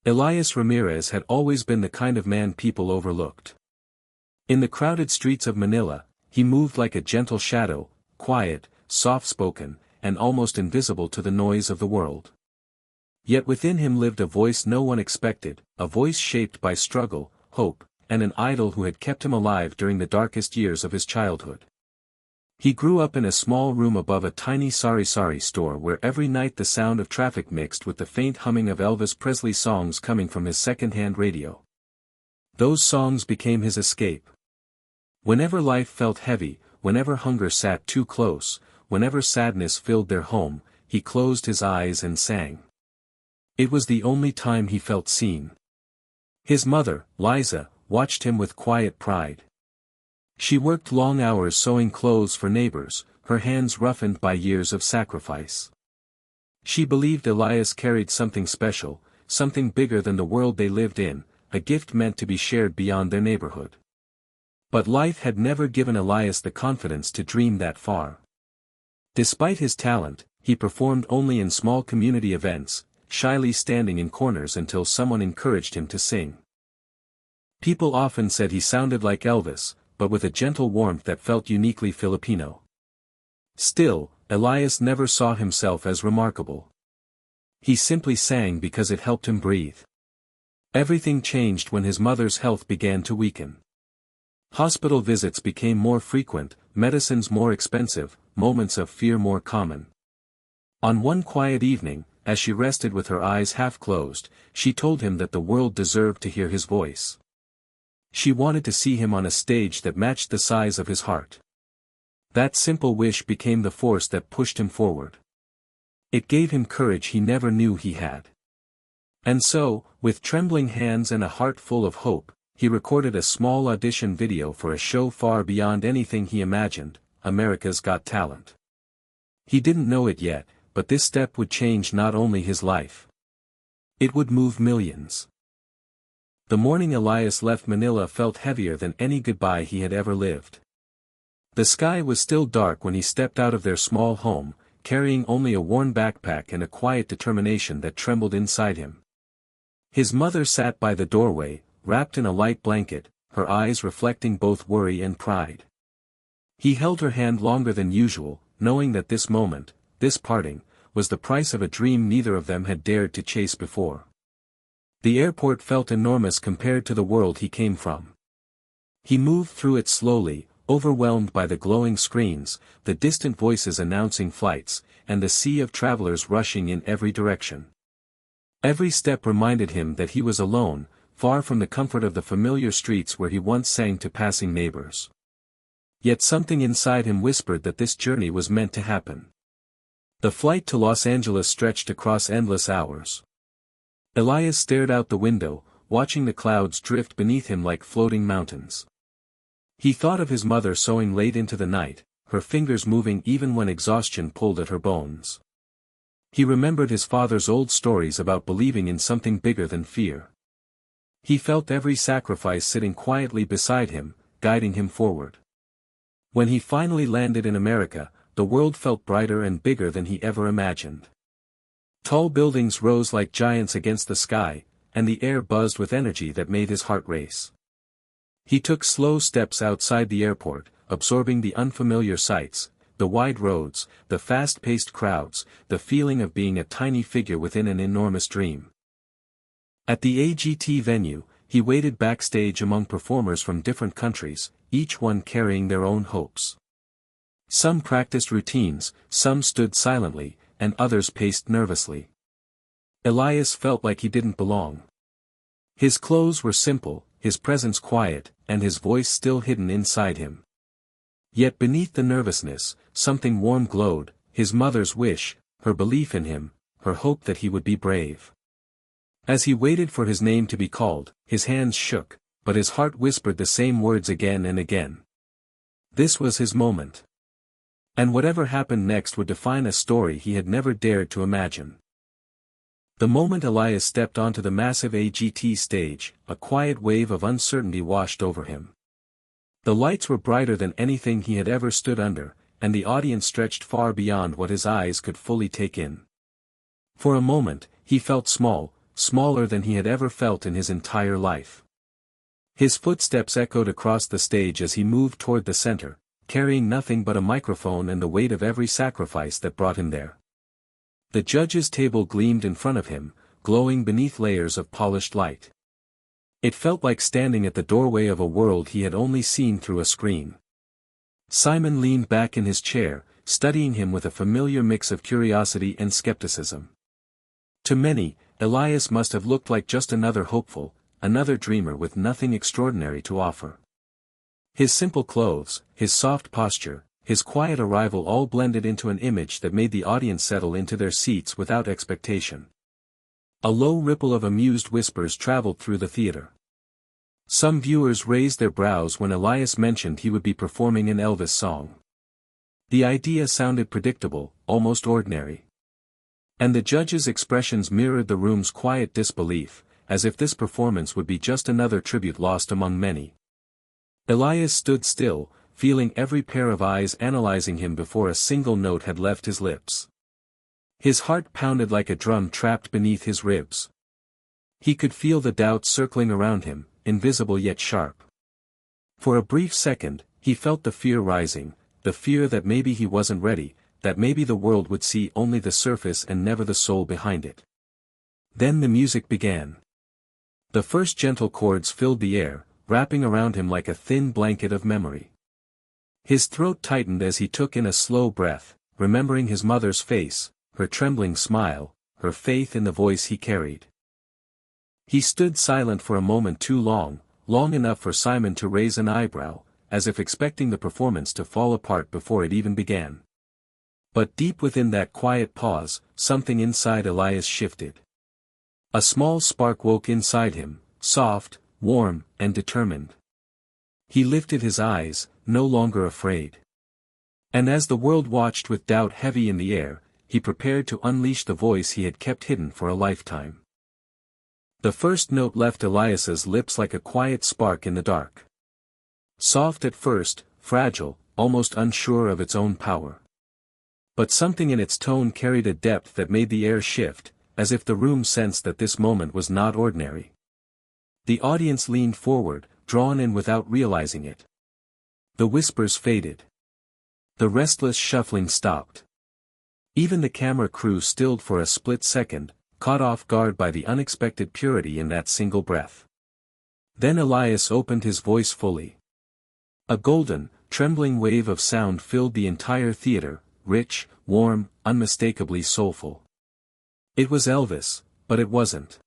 Elias Ramirez had always been the kind of man people overlooked. In the crowded streets of Manila, he moved like a gentle shadow, quiet, soft-spoken, and almost invisible to the noise of the world. Yet within him lived a voice no one expected, a voice shaped by struggle, hope, and an idol who had kept him alive during the darkest years of his childhood. He grew up in a small room above a tiny sari-sari store where every night the sound of traffic mixed with the faint humming of Elvis Presley songs coming from his second-hand radio. Those songs became his escape. Whenever life felt heavy, whenever hunger sat too close, whenever sadness filled their home, he closed his eyes and sang. It was the only time he felt seen. His mother, Liza, watched him with quiet pride. She worked long hours sewing clothes for neighbors, her hands roughened by years of sacrifice. She believed Elias carried something special, something bigger than the world they lived in, a gift meant to be shared beyond their neighborhood. But life had never given Elias the confidence to dream that far. Despite his talent, he performed only in small community events, shyly standing in corners until someone encouraged him to sing. People often said he sounded like Elvis, but with a gentle warmth that felt uniquely Filipino. Still, Elias never saw himself as remarkable. He simply sang because it helped him breathe. Everything changed when his mother's health began to weaken. Hospital visits became more frequent, medicines more expensive, moments of fear more common. On one quiet evening, as she rested with her eyes half closed, she told him that the world deserved to hear his voice. She wanted to see him on a stage that matched the size of his heart. That simple wish became the force that pushed him forward. It gave him courage he never knew he had. And so, with trembling hands and a heart full of hope, he recorded a small audition video for a show far beyond anything he imagined, America's Got Talent. He didn't know it yet, but this step would change not only his life. It would move millions. The morning Elias left Manila felt heavier than any goodbye he had ever lived. The sky was still dark when he stepped out of their small home, carrying only a worn backpack and a quiet determination that trembled inside him. His mother sat by the doorway, wrapped in a light blanket, her eyes reflecting both worry and pride. He held her hand longer than usual, knowing that this moment, this parting, was the price of a dream neither of them had dared to chase before. The airport felt enormous compared to the world he came from. He moved through it slowly, overwhelmed by the glowing screens, the distant voices announcing flights, and the sea of travelers rushing in every direction. Every step reminded him that he was alone, far from the comfort of the familiar streets where he once sang to passing neighbors. Yet something inside him whispered that this journey was meant to happen. The flight to Los Angeles stretched across endless hours. Elias stared out the window, watching the clouds drift beneath him like floating mountains. He thought of his mother sewing late into the night, her fingers moving even when exhaustion pulled at her bones. He remembered his father's old stories about believing in something bigger than fear. He felt every sacrifice sitting quietly beside him, guiding him forward. When he finally landed in America, the world felt brighter and bigger than he ever imagined. Tall buildings rose like giants against the sky, and the air buzzed with energy that made his heart race. He took slow steps outside the airport, absorbing the unfamiliar sights, the wide roads, the fast-paced crowds, the feeling of being a tiny figure within an enormous dream. At the AGT venue, he waited backstage among performers from different countries, each one carrying their own hopes. Some practiced routines, some stood silently, and others paced nervously. Elias felt like he didn't belong. His clothes were simple, his presence quiet, and his voice still hidden inside him. Yet beneath the nervousness, something warm glowed, his mother's wish, her belief in him, her hope that he would be brave. As he waited for his name to be called, his hands shook, but his heart whispered the same words again and again. This was his moment. And whatever happened next would define a story he had never dared to imagine. The moment Elias stepped onto the massive AGT stage, a quiet wave of uncertainty washed over him. The lights were brighter than anything he had ever stood under, and the audience stretched far beyond what his eyes could fully take in. For a moment, he felt small, smaller than he had ever felt in his entire life. His footsteps echoed across the stage as he moved toward the center, carrying nothing but a microphone and the weight of every sacrifice that brought him there. The judge's table gleamed in front of him, glowing beneath layers of polished light. It felt like standing at the doorway of a world he had only seen through a screen. Simon leaned back in his chair, studying him with a familiar mix of curiosity and skepticism. To many, Elias must have looked like just another hopeful, another dreamer with nothing extraordinary to offer. His simple clothes, his soft posture, his quiet arrival all blended into an image that made the audience settle into their seats without expectation. A low ripple of amused whispers traveled through the theater. Some viewers raised their brows when Elias mentioned he would be performing an Elvis song. The idea sounded predictable, almost ordinary. And the judge's expressions mirrored the room's quiet disbelief, as if this performance would be just another tribute lost among many. Elias stood still, feeling every pair of eyes analyzing him before a single note had left his lips. His heart pounded like a drum trapped beneath his ribs. He could feel the doubt circling around him, invisible yet sharp. For a brief second, he felt the fear rising, the fear that maybe he wasn't ready, that maybe the world would see only the surface and never the soul behind it. Then the music began. The first gentle chords filled the air, wrapping around him like a thin blanket of memory. His throat tightened as he took in a slow breath, remembering his mother's face, her trembling smile, her faith in the voice he carried. He stood silent for a moment too long, long enough for Simon to raise an eyebrow, as if expecting the performance to fall apart before it even began. But deep within that quiet pause, something inside Elias shifted. A small spark woke inside him, soft, warm, and determined. He lifted his eyes, no longer afraid. And as the world watched with doubt heavy in the air, he prepared to unleash the voice he had kept hidden for a lifetime. The first note left Elias's lips like a quiet spark in the dark. Soft at first, fragile, almost unsure of its own power. But something in its tone carried a depth that made the air shift, as if the room sensed that this moment was not ordinary. The audience leaned forward, drawn in without realizing it. The whispers faded. The restless shuffling stopped. Even the camera crew stilled for a split second, caught off guard by the unexpected purity in that single breath. Then Elias opened his voice fully. A golden, trembling wave of sound filled the entire theater, rich, warm, unmistakably soulful. It was Elvis, but it wasn't.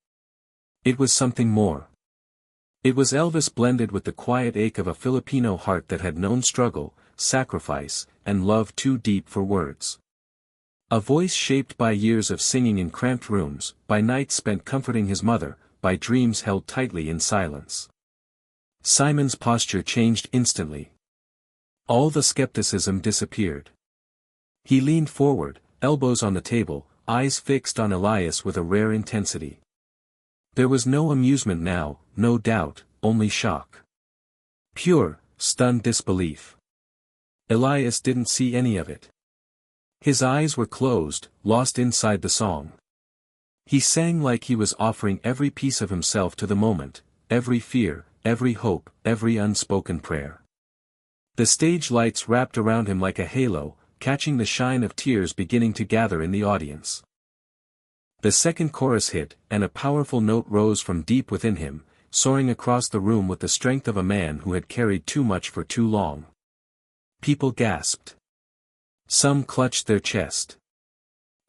It was something more. It was Elvis blended with the quiet ache of a Filipino heart that had known struggle, sacrifice, and love too deep for words. A voice shaped by years of singing in cramped rooms, by nights spent comforting his mother, by dreams held tightly in silence. Simon's posture changed instantly. All the skepticism disappeared. He leaned forward, elbows on the table, eyes fixed on Elias with a rare intensity. There was no amusement now, no doubt, only shock. Pure, stunned disbelief. Elias didn't see any of it. His eyes were closed, lost inside the song. He sang like he was offering every piece of himself to the moment, every fear, every hope, every unspoken prayer. The stage lights wrapped around him like a halo, catching the shine of tears beginning to gather in the audience. The second chorus hit, and a powerful note rose from deep within him, soaring across the room with the strength of a man who had carried too much for too long. People gasped. Some clutched their chest.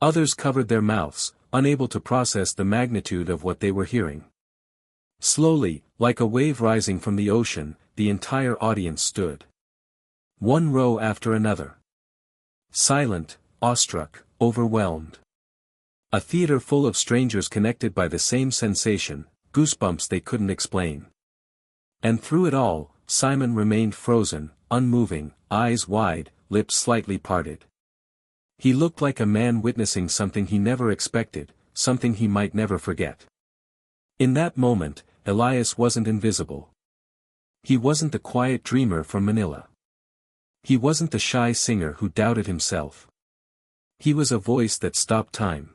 Others covered their mouths, unable to process the magnitude of what they were hearing. Slowly, like a wave rising from the ocean, the entire audience stood. One row after another. Silent, awestruck, overwhelmed. A theater full of strangers connected by the same sensation, goosebumps they couldn't explain. And through it all, Simon remained frozen, unmoving, eyes wide, lips slightly parted. He looked like a man witnessing something he never expected, something he might never forget. In that moment, Elias wasn't invisible. He wasn't the quiet dreamer from Manila. He wasn't the shy singer who doubted himself. He was a voice that stopped time.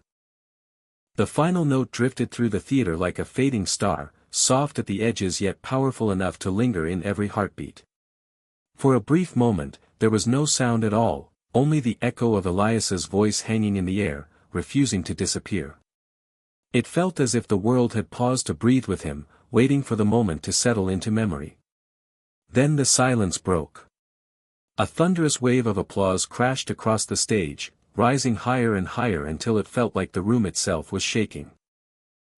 The final note drifted through the theater like a fading star, soft at the edges yet powerful enough to linger in every heartbeat. For a brief moment, there was no sound at all, only the echo of Elias's voice hanging in the air, refusing to disappear. It felt as if the world had paused to breathe with him, waiting for the moment to settle into memory. Then the silence broke. A thunderous wave of applause crashed across the stage, rising higher and higher until it felt like the room itself was shaking.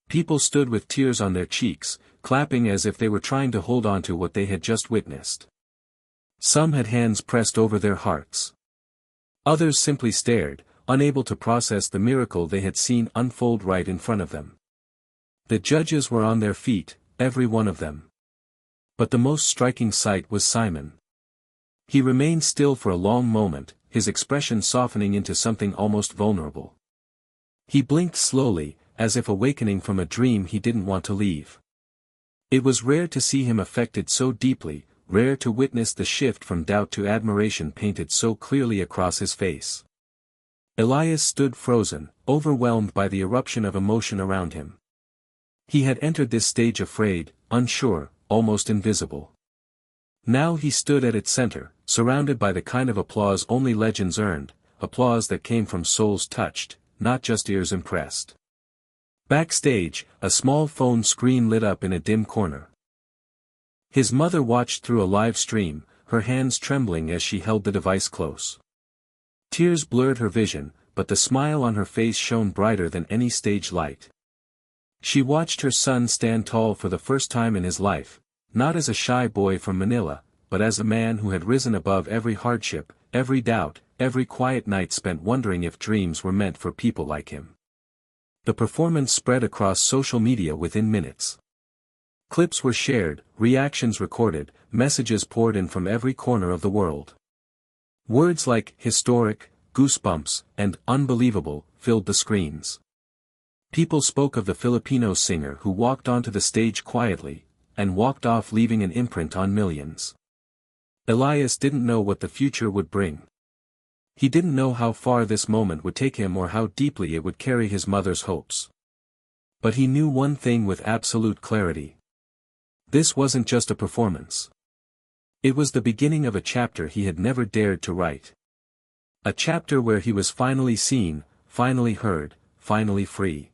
People stood with tears on their cheeks, clapping as if they were trying to hold on to what they had just witnessed. Some had hands pressed over their hearts. Others simply stared, unable to process the miracle they had seen unfold right in front of them. The judges were on their feet, every one of them. But the most striking sight was Simon. He remained still for a long moment, his expression softening into something almost vulnerable. He blinked slowly, as if awakening from a dream he didn't want to leave. It was rare to see him affected so deeply, rare to witness the shift from doubt to admiration painted so clearly across his face. Elias stood frozen, overwhelmed by the eruption of emotion around him. He had entered this stage afraid, unsure, almost invisible. Now he stood at its center, surrounded by the kind of applause only legends earned, applause that came from souls touched, not just ears impressed. Backstage, a small phone screen lit up in a dim corner. His mother watched through a live stream, her hands trembling as she held the device close. Tears blurred her vision, but the smile on her face shone brighter than any stage light. She watched her son stand tall for the first time in his life, not as a shy boy from Manila, but as a man who had risen above every hardship, every doubt, every quiet night spent wondering if dreams were meant for people like him. The performance spread across social media within minutes. Clips were shared, reactions recorded, messages poured in from every corner of the world. Words like historic, goosebumps, and unbelievable filled the screens. People spoke of the Filipino singer who walked onto the stage quietly, and walked off leaving an imprint on millions. Elias didn't know what the future would bring. He didn't know how far this moment would take him or how deeply it would carry his mother's hopes. But he knew one thing with absolute clarity. This wasn't just a performance. It was the beginning of a chapter he had never dared to write. A chapter where he was finally seen, finally heard, finally free.